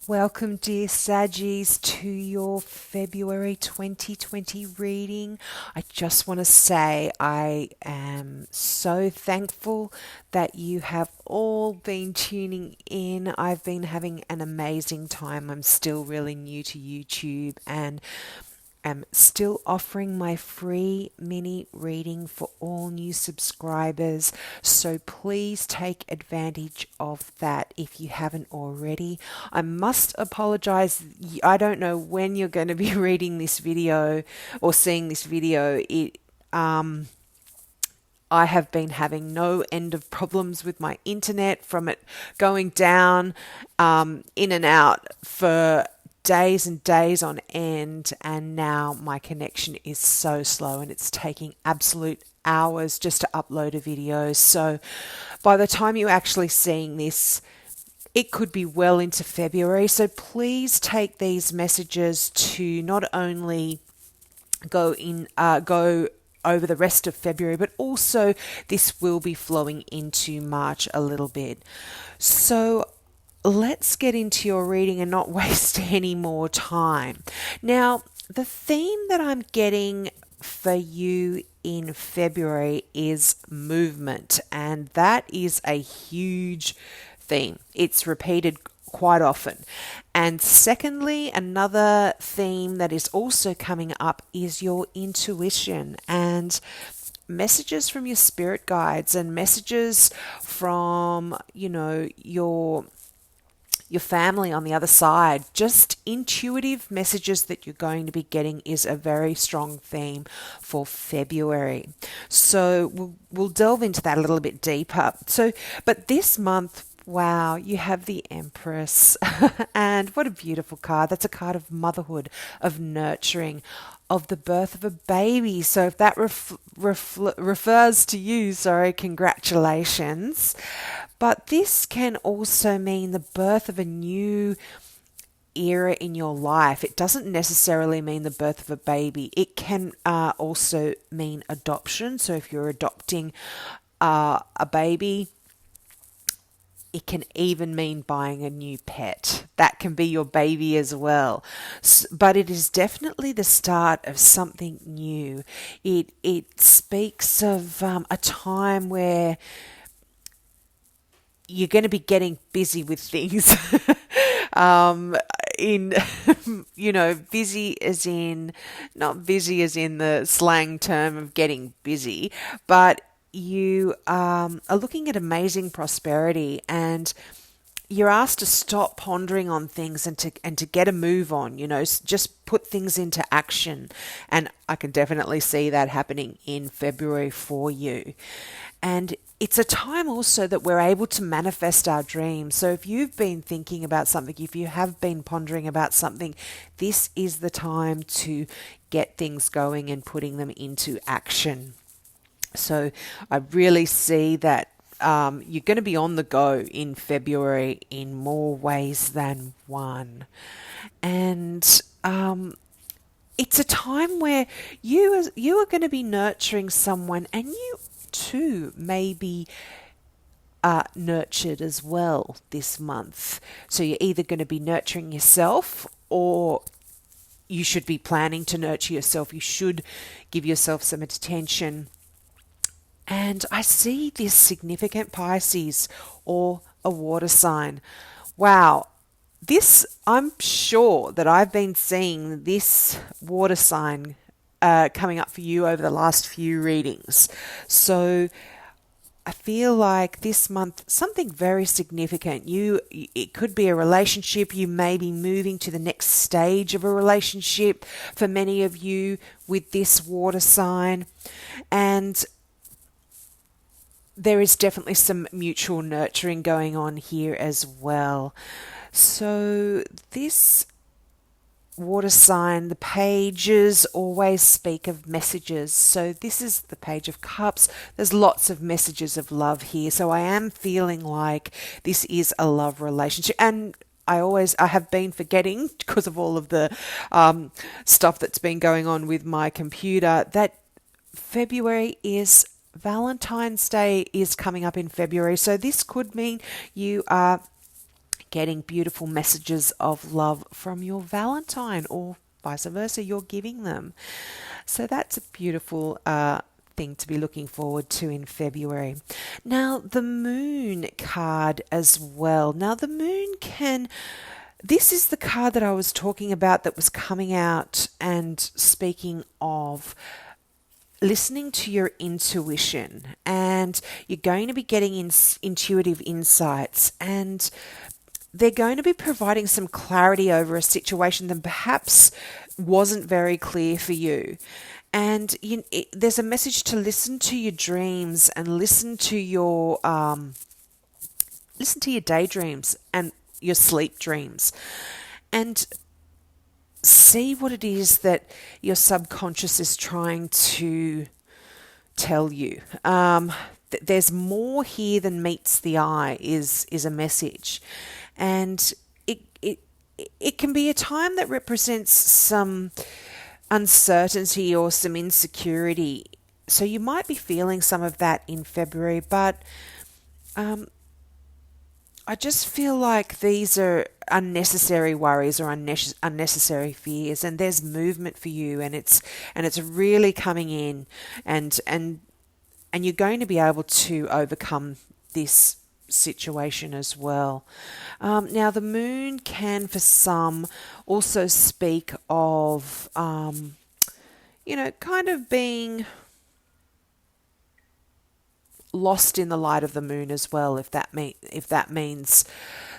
Welcome, dear Saggies, to your February 2020 reading. I just want to say I am so thankful that you have all been tuning in. I've been having an amazing time. I'm still really new to YouTube and am still offering my free mini reading for all new subscribers. So please take advantage of that if you haven't already. I must apologize. I don't know when you're going to be reading this video or seeing this video. I have been having no end of problems with my internet from it going down, in and out for days and days on end, and now my connection is so slow and it's taking absolute hours just to upload a video. So by the time you're actually seeing this, it could be well into February. So please take these messages to not only go over the rest of February, but also this will be flowing into March a little bit. So let's get into your reading and not waste any more time. Now, the theme that I'm getting for you in February is movement, and that is a huge theme. It's repeated quite often. And secondly, another theme that is also coming up is your intuition and messages from your spirit guides and messages from, your family on the other side. Just intuitive messages that you're going to be getting is a very strong theme for February. So we'll delve into that a little bit deeper. But this month, wow, you have the Empress. And what a beautiful card. That's a card of motherhood, of nurturing, of the birth of a baby. So if that refers to you, congratulations. But this can also mean the birth of a new era in your life. It doesn't necessarily mean the birth of a baby. It can also mean adoption. So if you're adopting a baby, it can even mean buying a new pet. That can be your baby as well. But it is definitely the start of something new. It speaks of a time where you're going to be getting busy with things. Busy as in, not busy as in the slang term of getting busy, but you are looking at amazing prosperity, and you're asked to stop pondering on things and to get a move on, just put things into action. And I can definitely see that happening in February for you. And it's a time also that we're able to manifest our dreams. So if you've been thinking about something, if you have been pondering about something, this is the time to get things going and putting them into action. So I really see that you're going to be on the go in February in more ways than one. And it's a time where you are going to be nurturing someone, and you too may be nurtured as well this month. So you're either going to be nurturing yourself, or you should be planning to nurture yourself. You should give yourself some attention. And I see this significant Pisces or a water sign. Wow. I'm sure that I've been seeing this water sign coming up for you over the last few readings. So I feel like this month, something very significant. It could be a relationship. You may be moving to the next stage of a relationship for many of you with this water sign. And there is definitely some mutual nurturing going on here as well. So this water sign, the pages always speak of messages. So this is the Page of Cups. There's lots of messages of love here. So I am feeling like this is a love relationship. And I have been forgetting, because of all of the stuff that's been going on with my computer, that Valentine's Day is coming up in February. So this could mean you are getting beautiful messages of love from your Valentine, or vice versa, you're giving them. So that's a beautiful thing to be looking forward to in February. Now, the moon card as well. Now, the moon this is the card that I was talking about that was coming out and speaking of listening to your intuition, and you're going to be getting intuitive insights, and they're going to be providing some clarity over a situation that perhaps wasn't very clear for you. And there's a message to listen to your dreams and listen to your daydreams and your sleep dreams, and see what it is that your subconscious is trying to tell you. There's more here than meets the eye is a message, and it can be a time that represents some uncertainty or some insecurity. So you might be feeling some of that in February, but I just feel like these are unnecessary worries or unnecessary fears, and there's movement for you, and it's really coming in, and you're going to be able to overcome this situation as well. Now, the moon can, for some, also speak of, kind of being lost in the light of the moon as well, if that means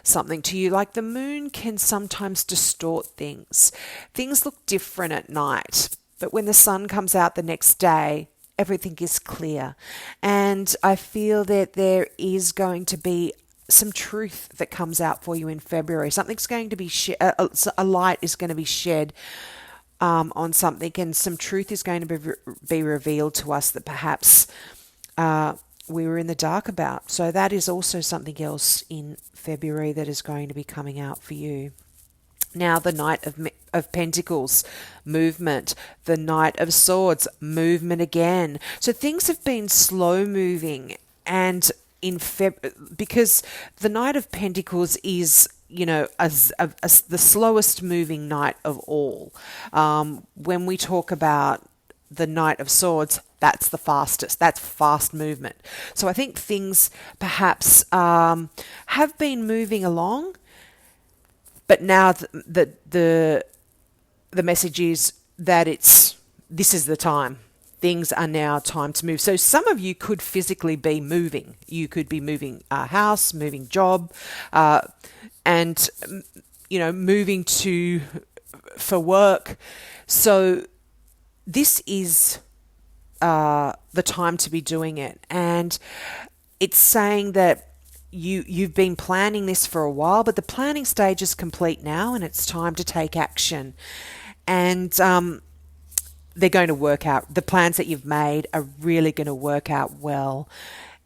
something to you. Like, the moon can sometimes distort things. Things look different at night, but when the sun comes out the next day, everything is clear. And I feel that there is going to be some truth that comes out for you in February. Something's going to be a light is going to be shed on something, and some truth is going to be revealed to us that perhaps we were in the dark about. So that is also something else in February that is going to be coming out for you. Now, the Knight of Pentacles, movement. The Knight of Swords, movement again. So things have been slow moving, and because the Knight of Pentacles is, the slowest moving knight of all. When we talk about the Knight of Swords, that's the fastest. That's fast movement. So I think things perhaps have been moving along, but now the message is that this is the time. Things are now time to move. So some of you could physically be moving. You could be moving a house, moving job, and moving for work. So this is the time to be doing it, and it's saying that you've been planning this for a while, but the planning stage is complete now, and it's time to take action. And they're going to work out. The plans that you've made are really going to work out well,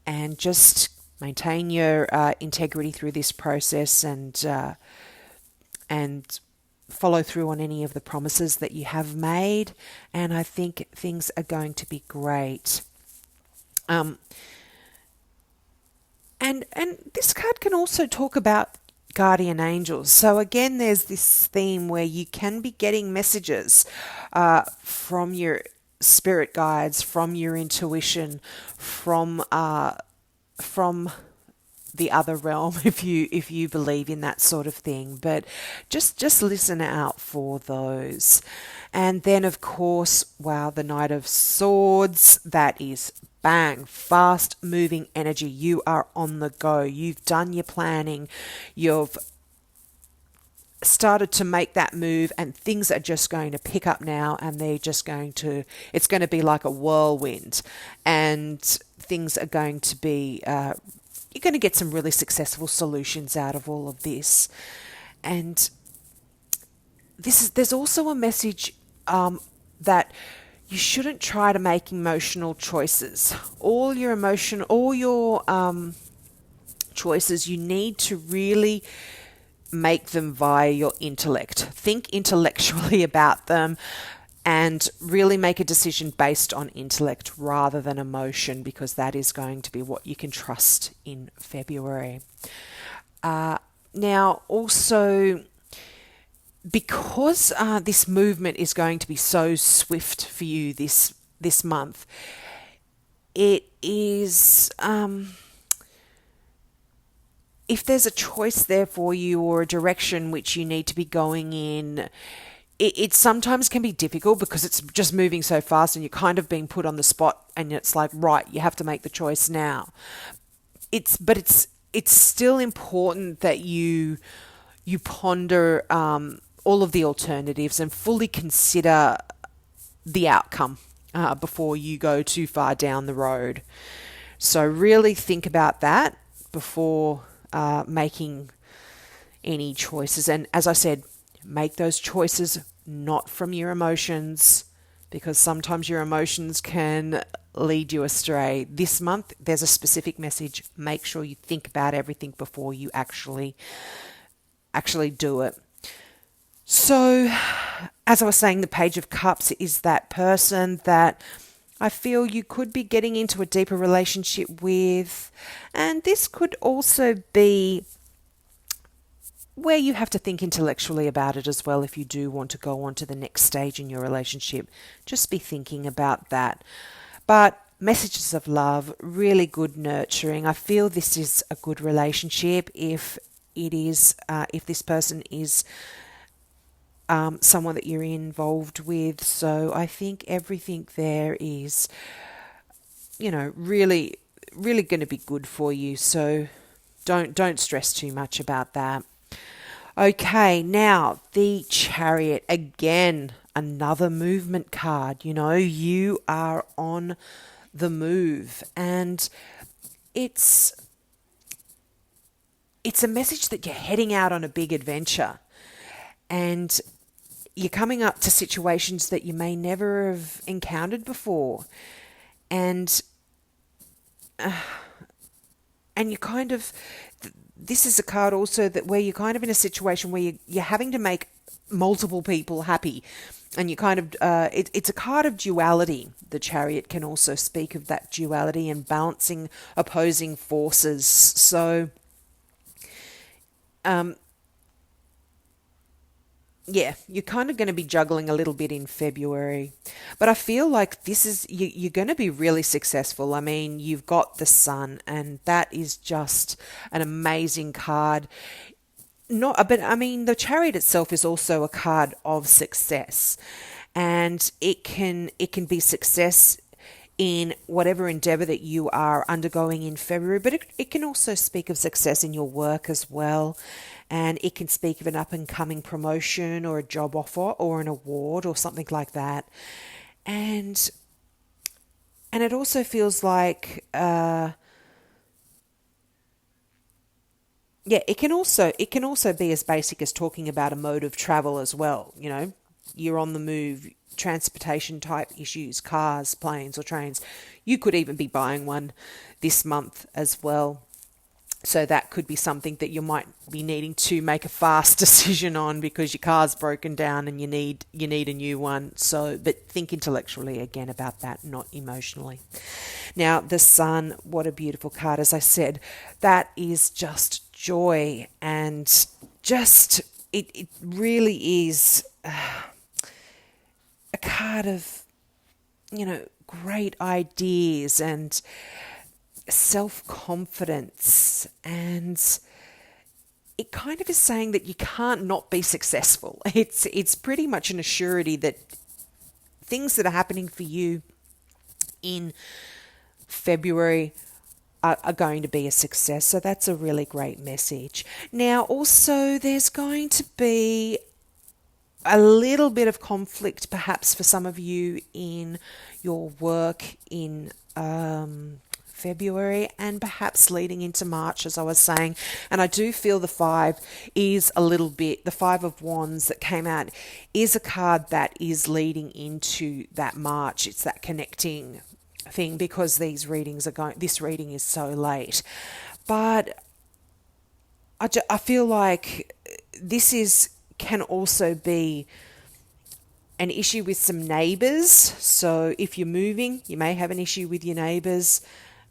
and just maintain your integrity through this process, and follow through on any of the promises that you have made, and I think things are going to be great. And this card can also talk about guardian angels. So again, there's this theme where you can be getting messages from your spirit guides, from your intuition, from the other realm, if you believe in that sort of thing. But just listen out for those. And then, of course, the Knight of Swords, that is bang, fast moving energy. You are on the go. You've done your planning. You've started to make that move, and things are just going to pick up now, and it's going to be like a whirlwind, and things are going to be you're going to get some really successful solutions out of all of this. And there's also a message that you shouldn't try to make emotional choices. All your choices, you need to really make them via your intellect. Think intellectually about them, and really make a decision based on intellect rather than emotion, because that is going to be what you can trust in February. Now, also, because this movement is going to be so swift for you this month, it is, if there's a choice there for you or a direction which you need to be going in, it sometimes can be difficult because it's just moving so fast and you're kind of being put on the spot and it's like, right, you have to make the choice now. It's still important that you ponder all of the alternatives and fully consider the outcome before you go too far down the road. So really think about that before making any choices. And as I said, make those choices not from your emotions, because sometimes your emotions can lead you astray. This month, there's a specific message. Make sure you think about everything before you actually do it. So, as I was saying, the Page of Cups is that person that I feel you could be getting into a deeper relationship with. And this could also be where you have to think intellectually about it as well if you do want to go on to the next stage in your relationship. Just be thinking about that. But messages of love, really good nurturing. I feel this is a good relationship if this person is someone that you're involved with. So I think everything there is, really, really going to be good for you. So don't stress too much about that. Okay, now the Chariot, again, another movement card. You are on the move, and it's a message that you're heading out on a big adventure, and you're coming up to situations that you may never have encountered before, and you kind of, this is a card also that where you're kind of in a situation where you're having to make multiple people happy, and you kind of, it's a card of duality. The Chariot can also speak of that duality and balancing opposing forces. So, you're kind of going to be juggling a little bit in February. But I feel like you're going to be really successful. I mean, you've got the Sun, and that is just an amazing card. But I mean, the Chariot itself is also a card of success. And it can be success in whatever endeavor that you are undergoing in February, but it can also speak of success in your work as well. And it can speak of an up-and-coming promotion or a job offer or an award or something like that. And it also feels like, it can also be as basic as talking about a mode of travel as well. You're on the move, transportation type issues, cars, planes or trains. You could even be buying one this month as well. So that could be something that you might be needing to make a fast decision on because your car's broken down and you need a new one. So, but think intellectually again about that, not emotionally. Now, the Sun, what a beautiful card. As I said, that is just joy, and just it really is a card of great ideas and self-confidence, and it kind of is saying that you can't not be successful. It's pretty much an assurity that things that are happening for you in February are going to be a success. So that's a really great message. Now, also, there's going to be a little bit of conflict perhaps for some of you in your work in February and perhaps leading into March, as I was saying. And I do feel the Five of Wands that came out is a card that is leading into that March. It's that connecting thing because this reading is so late. But I feel like this can also be an issue with some neighbours. So if you're moving, you may have an issue with your neighbours.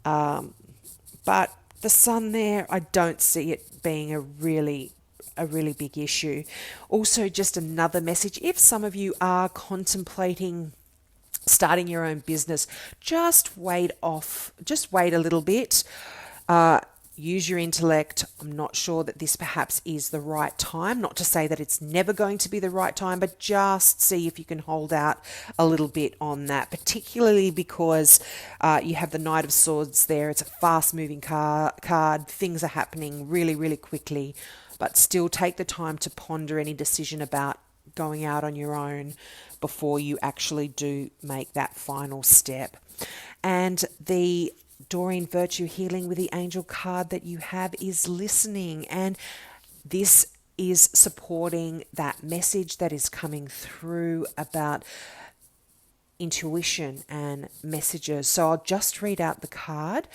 But the Sun there, I don't see it being a really a really big issue. Also, just another message, if some of you are contemplating starting your own business, just wait a little bit. Use your intellect. I'm not sure that this perhaps is the right time. Not to say that it's never going to be the right time, but just see if you can hold out a little bit on that, particularly because you have the Knight of Swords there. It's a fast-moving card. Things are happening really, really quickly, but still take the time to ponder any decision about going out on your own before you actually do make that final step. And the Doreen Virtue Healing with the Angel card that you have is listening, and this is supporting that message that is coming through about intuition and messages. So I'll just read out the card,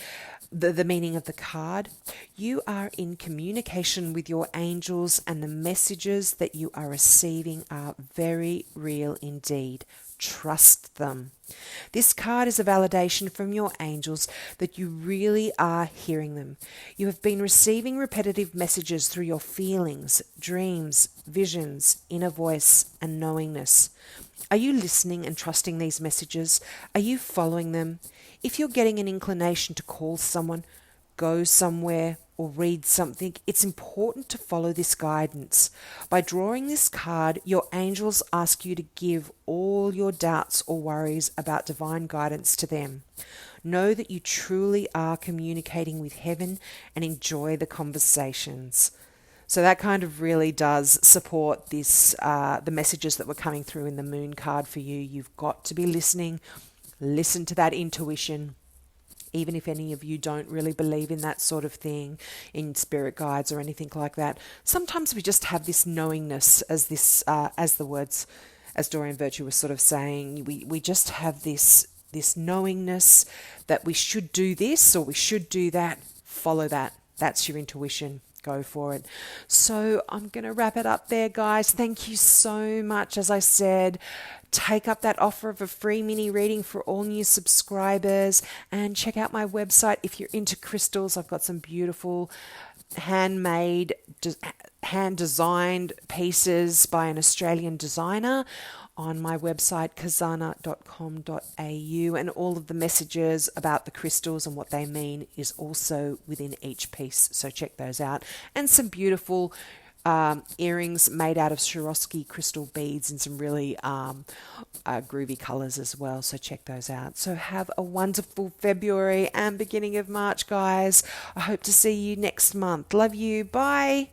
the meaning of the card. You are in communication with your angels, and the messages that you are receiving are very real indeed. Trust them. This card is a validation from your angels that you really are hearing them. You have been receiving repetitive messages through your feelings, dreams, visions, inner voice, and knowingness. Are you listening and trusting these messages? Are you following them? If you're getting an inclination to call someone, go somewhere, or read something, it's important to follow this guidance. By drawing this card, your angels ask you to give all your doubts or worries about divine guidance to them. Know that you truly are communicating with heaven and enjoy the conversations. So that kind of really does support this, the messages that were coming through in the moon card for you. You've got to be listening. Listen to that intuition. Even if any of you don't really believe in that sort of thing, in spirit guides or anything like that, sometimes we just have this knowingness, as the words, as Doreen Virtue was sort of saying, we just have this knowingness that we should do this or we should do that. Follow that. That's your intuition. Go for it. So I'm going to wrap it up there, guys. Thank you so much. As I said, take up that offer of a free mini reading for all new subscribers, and check out my website if you're into crystals. I've got some beautiful handmade, hand-designed pieces by an Australian designer on my website, kazana.com.au, and all of the messages about the crystals and what they mean is also within each piece, so check those out. And some beautiful earrings made out of Swarovski crystal beads in some really groovy colours as well, so check those out. So have a wonderful February and beginning of March, guys. I hope to see you next month. Love you. Bye.